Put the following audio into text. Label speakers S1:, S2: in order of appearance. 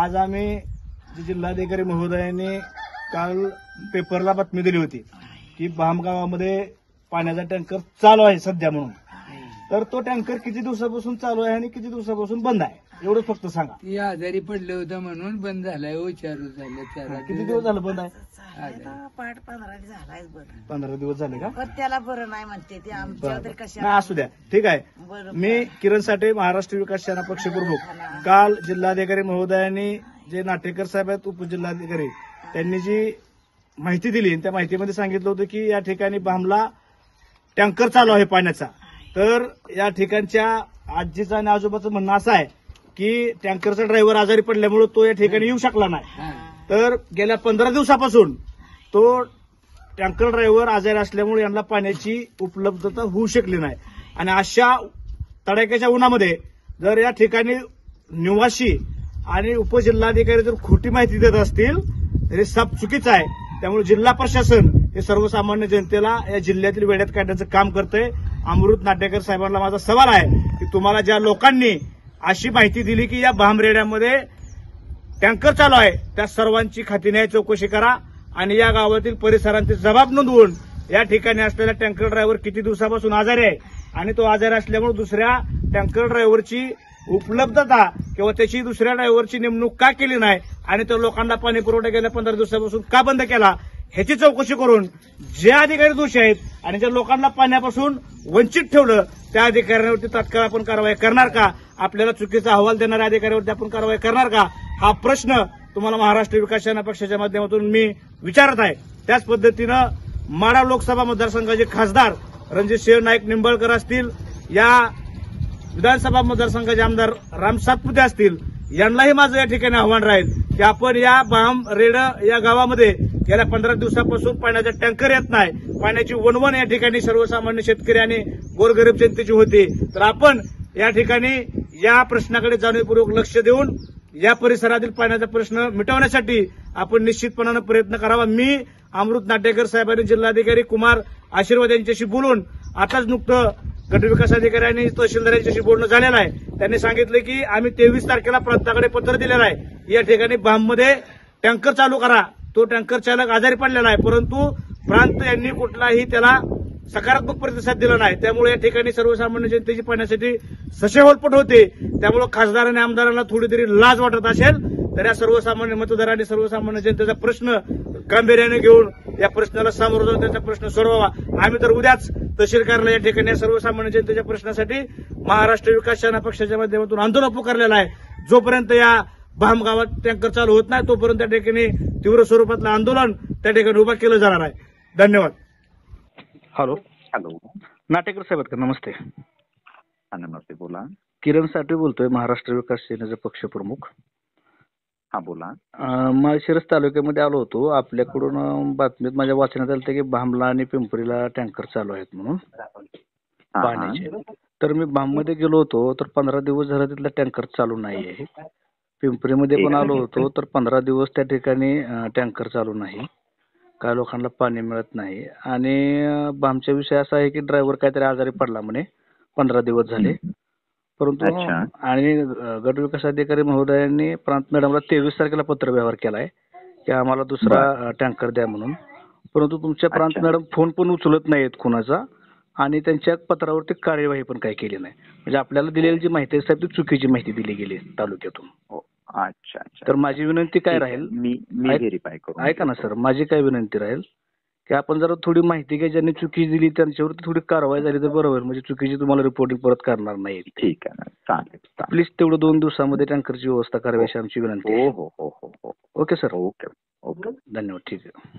S1: आज आम्ही जिल्हाधिकारी महोदयांनी काल पेपरला बातमी दिली होती की भाम गावामध्ये पाण्याचा टँकर चालू आहे सध्या म्हणून. तर तो टँकर किती दिवसापासून चालू आहे आणि किती दिवसापासून बंद आहे एवढंच फक्त सांगा.
S2: ती आजारी पडलं होतं म्हणून बंद झालाय. चारू झालं.
S1: किती दिवस झालं बंद आहे?
S3: पाठ 15 झालाय बरं.
S1: 15 दिवस झाले का?
S3: पण त्याला बरं नाही म्हणते ते आमच्या तरी कशा.
S1: नाही असू द्या, ठीक आहे.
S3: बरं.
S1: मी किरण साठे, महाराष्ट्र विकास सेना पक्ष प्रमुख. काल जिल्हाधिकारी महोदयांनी जे नाटेकर साहेब आहेत उपजिल्हाधिकारी त्यांनी जी माहिती दिली त्या माहितीमध्ये सांगितलं होतं की या ठिकाणी भामला टँकर चालू आहे पाण्याचा. तर या ठिकाणच्या आजीचं आणि आजोबाचं म्हणणं असं आहे की टँकरचा ड्रायव्हर आजारी पडल्यामुळे तो या ठिकाणी येऊ शकला नाही. तर गेल्या 15 दिवसापासून तो टँकर ड्रायव्हर आजारी असल्यामुळे यांना पाण्याची उपलब्धता होऊ शकली नाही. आणि अशा तडाख्याच्या उन्हामध्ये जर या ठिकाणी निवासी आणि उपजिल्हाधिकारी जर खोटी माहिती देत असतील तर हे साप चुकीचं आहे. त्यामुळे जिल्हा प्रशासन हे सर्वसामान्य जनतेला या जिल्ह्यातील वेड्यात काढण्याचं काम करतंय. अमृत नाटेकर साहेबांना माझा सवाल आहे की तुम्हाला ज्या लोकांनी अशी माहिती दिली की या भामरेड्यामध्ये टँकर चालू आहे त्या सर्वांची खात्रीने चौकशी करा आणि या गावातील परिसरांचे जबाब नोंदवून या ठिकाणी असलेला टँकर ड्रायव्हर किती दिवसापासून आजारी आहे आणि तो आजारी असल्यामुळे दुसऱ्या टँकर ड्रायव्हरची उपलब्धता किंवा त्याची दुसऱ्या ड्रायव्हरची नेमणूक का केली नाही आणि तो लोकांना पाणी पुरवठा गेल्या 15 दिवसापासून का बंद केला ह्याची चौकशी करून जे अधिकारी दोषी आहेत आणि ज्या लोकांना पाण्यापासून वंचित ठेवलं त्या अधिकाऱ्यांवरती तात्काळ आपण कारवाई करणार का? आपल्याला चुकीचा अहवाल देणाऱ्या अधिकाऱ्यांवरती आपण कारवाई करणार का? हा प्रश्न तुम्हाला महाराष्ट्र विकास सेना पक्षाच्या माध्यमातून मी विचारत आहे. त्याच पद्धतीनं माढा लोकसभा मतदारसंघाचे खासदार रणजितसिंह नाईक निंबाळकर असतील, या विधानसभा मतदारसंघाचे आमदार राम सातपुते असतील, यांनाही माझं या ठिकाणी आव्हान राहील की आपण या भामरेड या गावामध्ये गेल्या 15 दिवसापासून पाण्याचा टँकर येत नाही, पाण्याची वणवण या ठिकाणी सर्वसामान्य शेतकरी आणि गोरगरीब जनतेची होती. तर आपण या ठिकाणी या प्रश्नाकडे जाणीवपूर्वक लक्ष देऊन या परिसरातील पाण्याचा प्रश्न मिटवण्यासाठी आपण निश्चितपणानं प्रयत्न करावा. मी अमृत नाटेकर साहेबांनी जिल्हाधिकारी कुमार आशीर्वाद यांच्याशी बोलून आताच नुकतं गटविकास अधिकारी आणि तहसीलदार यांच्याशी बोलणं झालेलं आहे. त्यांनी सांगितलं की आम्ही 23 तारखेला प्रांताकडे पत्र दिलेलं आहे. या ठिकाणी भाममध्ये टँकर चालू करा. तो टँकर चालक आजारी पडलेला आहे, परंतु प्रांत यांनी कुठलाही त्याला सकारात्मक प्रतिसाद दिला नाही. त्यामुळे या ठिकाणी सर्वसामान्य जनतेची पाण्यासाठी ससेहोलपट होते. त्यामुळे खासदार आणि आमदारांना थोडी तरी लाज वाटत असेल तर या सर्वसामान्य मतदारांनी सर्वसामान्य जनतेचा प्रश्न गांभीर्याने घेऊन या प्रश्नाला सामोरं जाऊन त्याचा प्रश्न सोडवावा. आम्ही तर उद्याच तहसील कार्यालय या ठिकाणी या सर्वसामान्य जनतेच्या प्रश्नासाठी महाराष्ट्र विकास सेना पक्षाच्या माध्यमातून आंदोलन पुकारलेलं आहे. जोपर्यंत या भाम गावात टँकर चालू होत नाही तोपर्यंत त्या ठिकाणी तीव्र स्वरूपातलं आंदोलन त्या ठिकाणी उभा केलं जाणार आहे. धन्यवाद.
S4: हॅलो
S5: हॅलो,
S4: नाटेकर साहेब आहेत का? नमस्ते.
S5: हा नमस्ते, बोला.
S4: किरण साठे बोलतोय, महाराष्ट्र विकास सेनेचे पक्ष प्रमुख.
S5: हा बोला.
S4: माळशिरस तालुक्यामध्ये आलो होतो. आपल्याकडून बातमीत माझ्या वाचण्यात आलं की भामला आणि पिंपरीला टँकर चालू आहेत म्हणून पाण्याचे. तर मी भाममध्ये गेलो होतो तर 15 दिवस झाला तिथला टँकर चालू नाही आहे. पिंपरीमध्ये पण आलो होतो तर 15 दिवस त्या ठिकाणी टँकर चालू नाही. काय लोकांना पाणी मिळत नाही. आणि भामचा विषय असा आहे की ड्रायव्हर काहीतरी आजारी पडला म्हणे 15 दिवस झाले. परंतु आणि गट विकास अधिकारी महोदयांनी प्रांत मॅडमला 23 तारखेला पत्रव्यवहार केलाय की आम्हाला दुसरा टँकर द्या म्हणून. परंतु तुमच्या प्रांत मॅडम फोन पण उचलत नाहीत कुणाचा आणि त्यांच्या पत्रावरती कार्यवाही पण काही केली नाही. म्हणजे आपल्याला दिलेली जी माहिती आहे साहेब ती चुकीची माहिती दिली गेली तालुक्यातून.
S5: अच्छा अच्छा.
S4: तर माझी विनंती काय राहील,
S5: मी व्हेरीफाय करू.
S4: ऐका ना सर, माझी काय विनंती राहील की आपण जरा थोडी माहिती घ्या, ज्यांनी चुकी दिली त्यांच्यावरती थोडी कारवाई झाली तर बरोबर. म्हणजे चुकीची तुम्हाला रिपोर्टिंग परत करणार नाही.
S5: ठीक आहे ना, चालेल.
S4: प्लीज तेवढं 2 दिवसामध्ये टँकरची व्यवस्था करावी अशी आमची विनंती.
S5: हो हो हो हो.
S4: Okay sir.
S5: Okay okay.
S4: धन्यवाद. ठीक आहे.